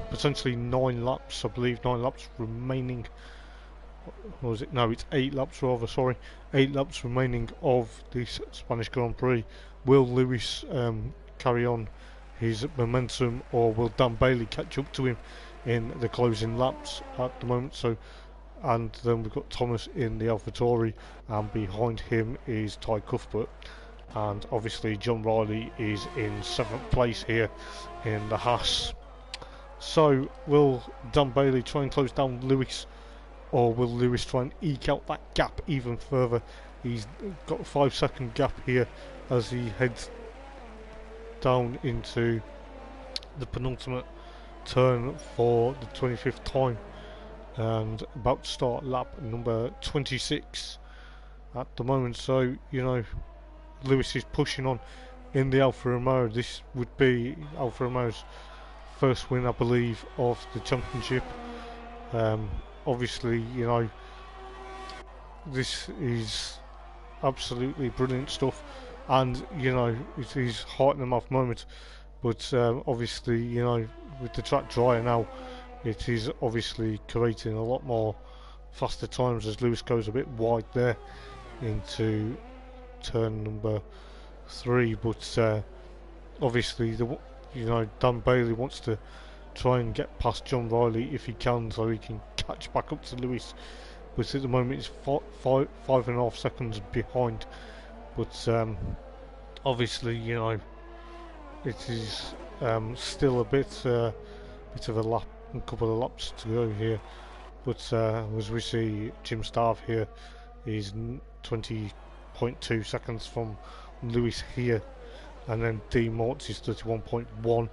potentially 9 laps, I believe 9 laps remaining. Or was it? No, it's 8 laps rather, sorry. 8 laps remaining of this Spanish Grand Prix. Will Lewis carry on his momentum, or will Dan Bailey catch up to him in the closing laps at the moment? So, and then we've got Thomas in the AlphaTauri, and behind him is Ty Cuthbert, and obviously John Riley is in 7th place here in the Haas. So will Dan Bailey try and close down Lewis, or will Lewis try and eke out that gap even further? He's got a 5-second gap here as he heads down into the penultimate turn for the 25th time, and about to start lap number 26 at the moment. So, you know, Lewis is pushing on in the Alfa Romeo. This would be Alfa Romeo's first win, I believe, of the championship. Obviously, you know, this is absolutely brilliant stuff, and you know, it is heart in the mouth moment. But obviously, you know, with the track drier now, it is obviously creating a lot more faster times as Lewis goes a bit wide there into turn number 3. But obviously, you know, Dan Bailey wants to try and get past John Riley if he can, so he can catch back up to Lewis. But at the moment, it's 5.5 seconds behind. But obviously, you know, it is still a bit of a lap, a couple of laps to go here. But as we see, Jim Starve here is 20.2 seconds from Lewis here, and then D Mortz is 31.1,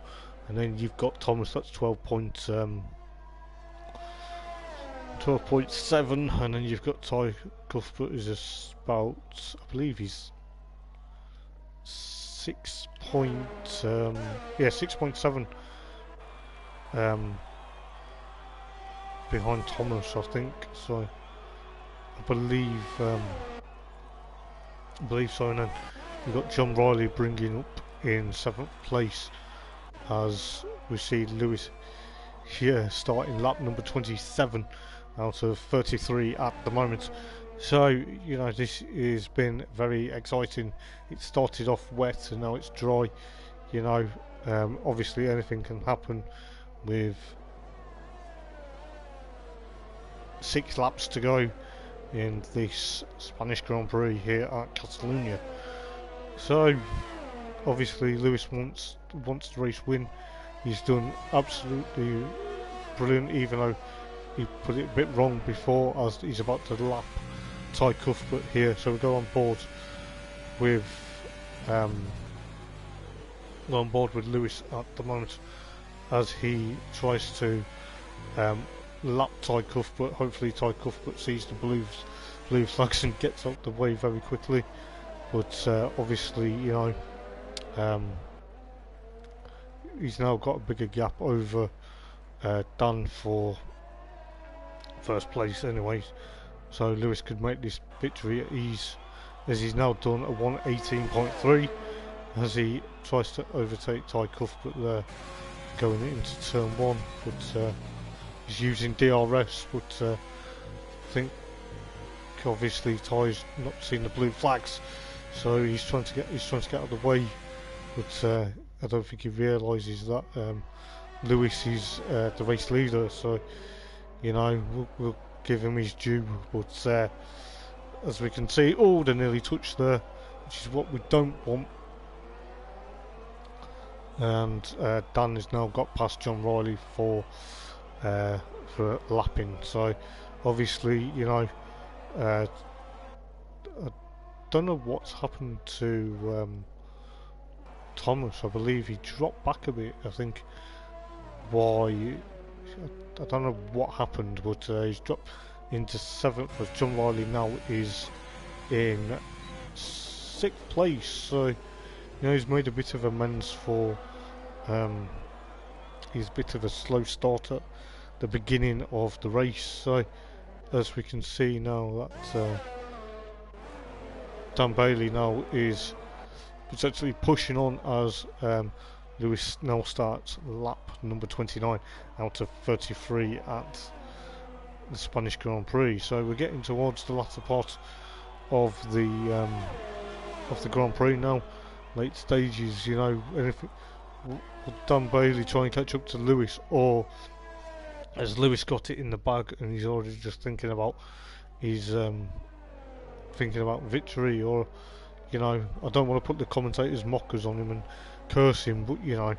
and then you've got Thomas, that's 12.7, and then you've got Ty Cuthbert, is about, I believe he's 6.7 behind Thomas, I think. So I believe so. And then we've got John Riley bringing up in 7th place, as we see Lewis here starting lap number 27 out of 33 at the moment. So, you know, this has been very exciting. It started off wet and now it's dry. You know, obviously anything can happen with 6 laps to go in this Spanish Grand Prix here at Catalonia. So obviously Lewis wants the race win. He's done absolutely brilliant, even though he put it a bit wrong before, as he's about to lap Ty Cuthbert here, so we go on board with Lewis at the moment as he tries to lap Ty Cuthbert. Hopefully Ty Cuthbert sees the blue flags and gets out the way very quickly, but obviously, you know, he's now got a bigger gap over Dan for first place anyways, so Lewis could make this victory at ease, as he's now done a 1:18.3 as he tries to overtake Ty Cuthbert there going into turn 1, but he's using DRS, but I think obviously Ty's not seen the blue flags, so he's trying to get out of the way, but I don't think he realises that Lewis is the race leader, so you know, we'll give him his due, but as we can see, oh, they nearly touched there, which is what we don't want. And Dan has now got past John Riley for lapping, so obviously, you know, I don't know what's happened to Thomas. I believe he dropped back a bit. I think why, I don't know what happened, but he's dropped into 7th, but John Riley now is in 6th place, so you know, he's made a bit of amends for he's a bit of a slow start at the beginning of the race, so as we can see now that Dan Bailey now is potentially pushing on as Lewis now starts lap number 29 out of 33 at the Spanish Grand Prix. So we're getting towards the latter part of the Grand Prix now, late stages, you know, and if will Dan Bailey try and catch up to Lewis, or has Lewis got it in the bag and he's already just thinking about his victory? Or, you know, I don't want to put the commentators mockers on him and curse him, but you know,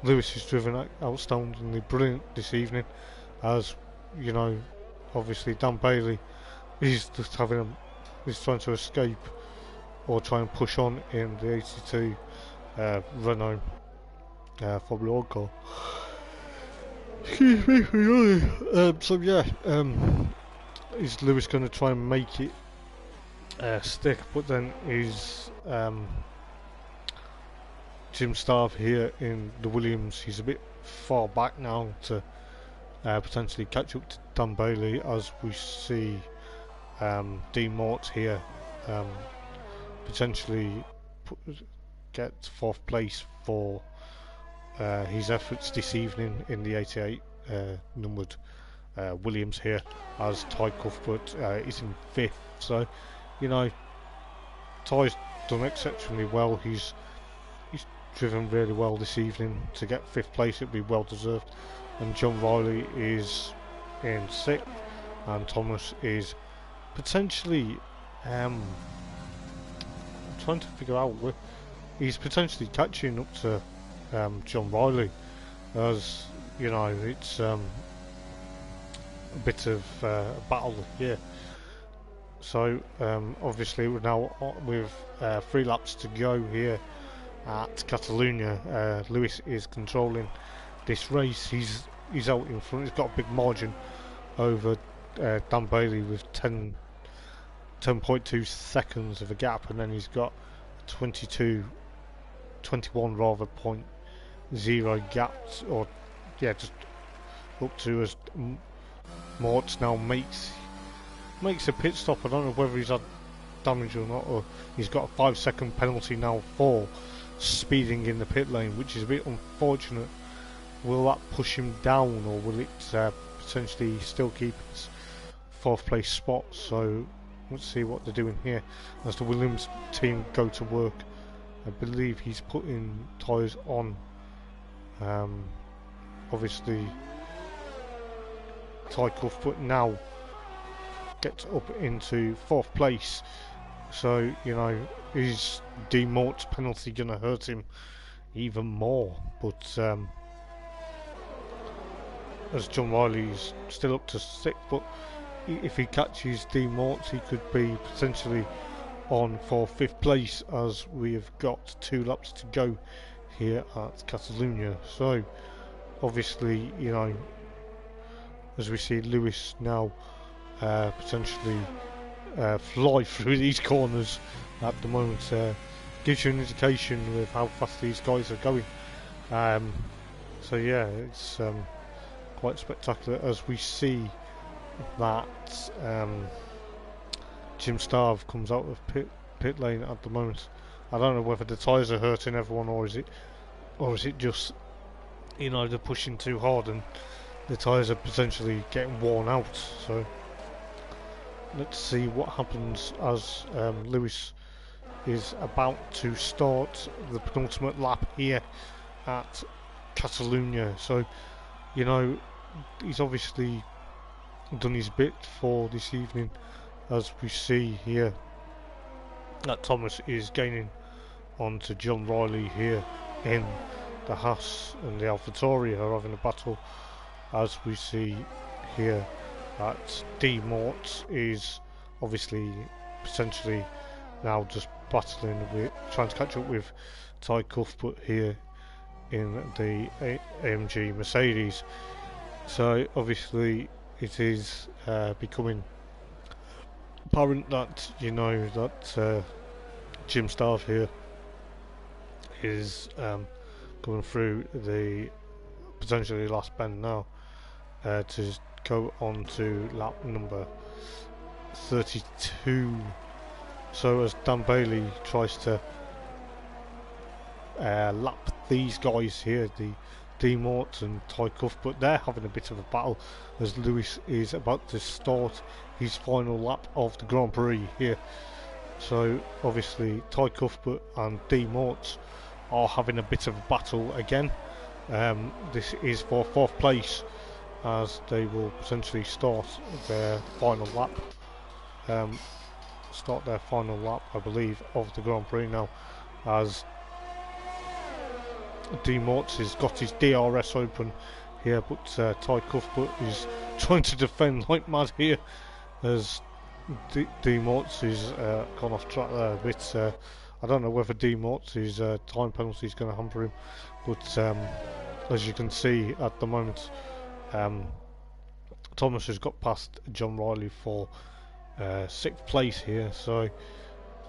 Lewis is driven outstandingly brilliant this evening, as you know, obviously Dan Bailey is just he's trying to escape or try and push on in the 82 Renault Formula 1 car. Excuse me for yawning. So yeah, is Lewis going to try and make it stick? But then is Jim Starr here in the Williams, he's a bit far back now to potentially catch up to Dan Bailey, as we see Dean Mort here potentially get 4th place for his efforts this evening in the 88 numbered Williams here, as Ty Cuthbert is in 5th. So, you know, Ty's done exceptionally well. He's driven really well this evening to get 5th place. It'd be well deserved. And John Riley is in 6th, and Thomas is potentially I'm trying to figure out where he's potentially catching up to John Riley, as you know, it's a bit of a battle here. So obviously we're now with 3 laps to go here at Catalonia. Lewis is controlling this race. He's out in front. He's got a big margin over Dan Bailey with 10.2 seconds of a gap, and then he's got 21 rather 0.0 gaps, or yeah, just up to as Mort now makes a pit stop. I don't know whether he's had damage or not, or he's got a 5-second penalty now for speeding in the pit lane, which is a bit unfortunate. Will that push him down, or will it potentially still keep his 4th place spot? So let's see what they're doing here as the Williams team go to work. I believe he's putting tyres on. Obviously Ty Cuthbert now gets up into 4th place, so you know, is D Mort's penalty going to hurt him even more? But as John Riley's still up to 6th, but if he catches D Morts, he could be potentially on for 5th place, as we have got 2 laps to go here at Catalunya. So obviously, you know, as we see Lewis now potentially fly through these corners at the moment, gives you an indication of how fast these guys are going. So yeah, it's quite spectacular as we see that Jim Starve comes out of pit lane at the moment. I don't know whether the tyres are hurting everyone, or is it just, you know, they're pushing too hard and the tyres are potentially getting worn out. So let's see what happens as Lewis is about to start the penultimate lap here at Catalunya. So, you know, he's obviously done his bit for this evening, as we see here that Thomas is gaining onto John Riley here in the Haas, and the AlphaTauri are having a battle, as we see here that D Mort is obviously potentially now just battling with, trying to catch up with Ty Cuthbert here in the AMG Mercedes. So obviously it is becoming apparent that, you know, that Jim Starve here is going through the potentially last bend now to go on to lap number 32. So as Dan Bailey tries to lap these guys here, the D Mort and Ty Cuthbert, they're having a bit of a battle as Lewis is about to start his final lap of the Grand Prix here. So obviously Ty Cuthbert and D Mort are having a bit of a battle again. This is for 4th place, as they will potentially start their final lap. I believe, of the Grand Prix now, as D Morts has got his DRS open here, but Ty Cuthbert is trying to defend like mad here, as D Morts is gone off track there a bit. I don't know whether D Morts' time penalty is going to hamper him, but as you can see at the moment, Thomas has got past John Riley for 6th place here, so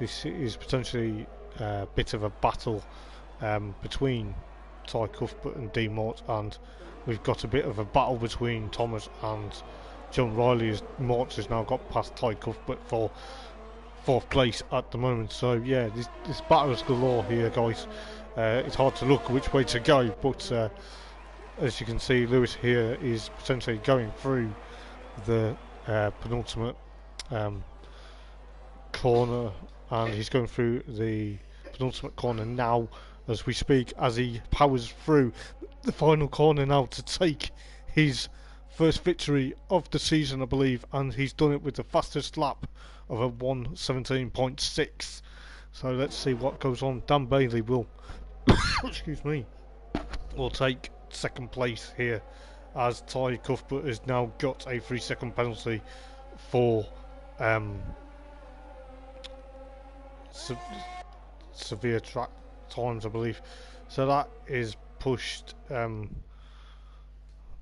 this is potentially a bit of a battle between Ty Cuthbert and D Mort, and we've got a bit of a battle between Thomas and John Riley, as Mort has now got past Ty Cuthbert for 4th place at the moment. So yeah, this battle is galore here, guys. It's hard to look which way to go, but as you can see, Lewis here is potentially going through the penultimate corner, and he's going through the penultimate corner now as we speak, as he powers through the final corner now to take his first victory of the season, I believe, and he's done it with the fastest lap of a 1:17.6. So let's see what goes on. Dan Bailey will excuse me, will take 2nd place here, as Ty Cuthbert has now got a 3-second penalty for severe track times, I believe. So that is pushed, I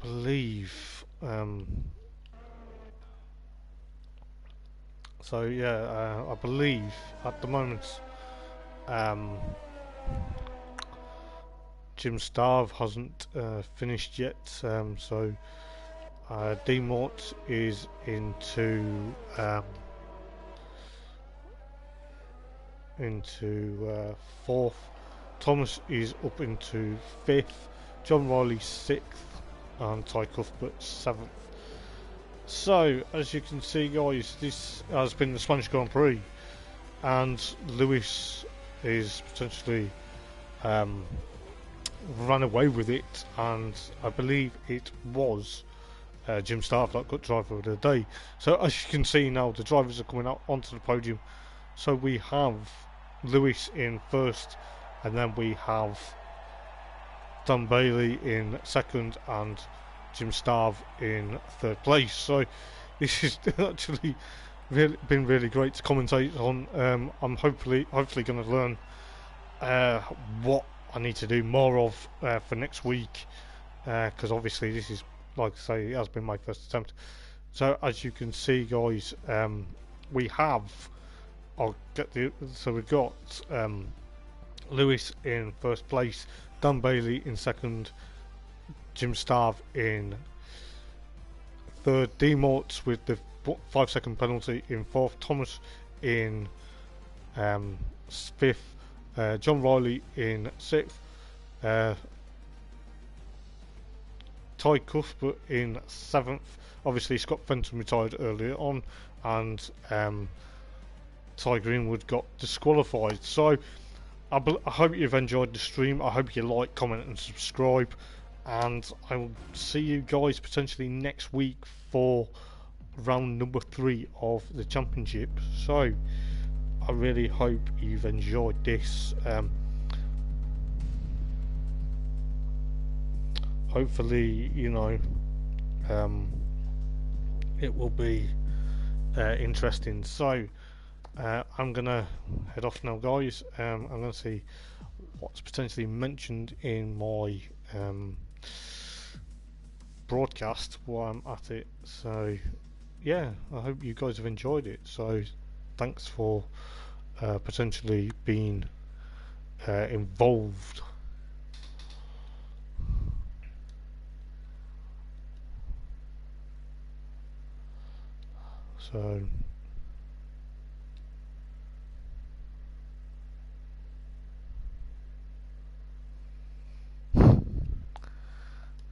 believe. So yeah, I believe at the moment Jim Starve hasn't finished yet, so D Mort is into 4th, Thomas is up into 5th, John Riley 6th, and Ty Cuthbert 7th. So as you can see, guys, this has been the Spanish Grand Prix, and Lewis is potentially ran away with it, and I believe it was Jim Starve that got driver of the day. So as you can see now, the drivers are coming out onto the podium. So we have Lewis in 1st, and then we have Dan Bailey in 2nd, and Jim Starve in 3rd place. So this has actually been really great to commentate on. I'm hopefully going to learn uh, what I need to do more of for next week, because obviously this is, like I say, it has been my first attempt. So as you can see, guys, we have. So we've got Lewis in first place, Dan Bailey in second, Jim Starve in third, D Morts with the 5 second penalty in fourth, Thomas in fifth, John Riley in sixth, Ty Cuthbert in seventh. Obviously, Scott Fenton retired earlier on, and Ty Greenwood got disqualified. So I hope you've enjoyed the stream. I hope you like, comment, and subscribe. And I will see you guys potentially next week for round number 3 of the championship. So I really hope you've enjoyed this. Hopefully, you know, it will be interesting. So I'm gonna head off now, guys. I'm gonna see what's potentially mentioned in my broadcast while I'm at it. So yeah, I hope you guys have enjoyed it. So thanks for potentially being involved.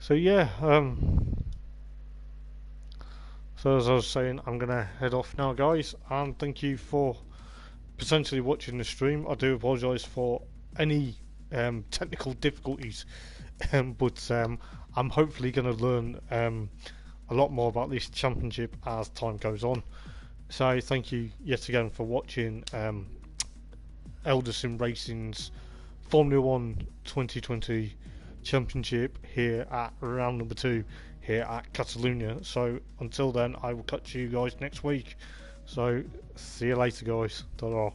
So yeah, so as I was saying, I'm gonna head off now, guys, and thank you for potentially watching the stream. I do apologise for any technical difficulties, but I'm hopefully going to learn a lot more about this championship as time goes on. So thank you yet again for watching Elderson Racing's Formula 1 2020 championship here at round number 2 here at Catalonia. So until then, I will catch you guys next week. So see you later, guys. Ta-ra.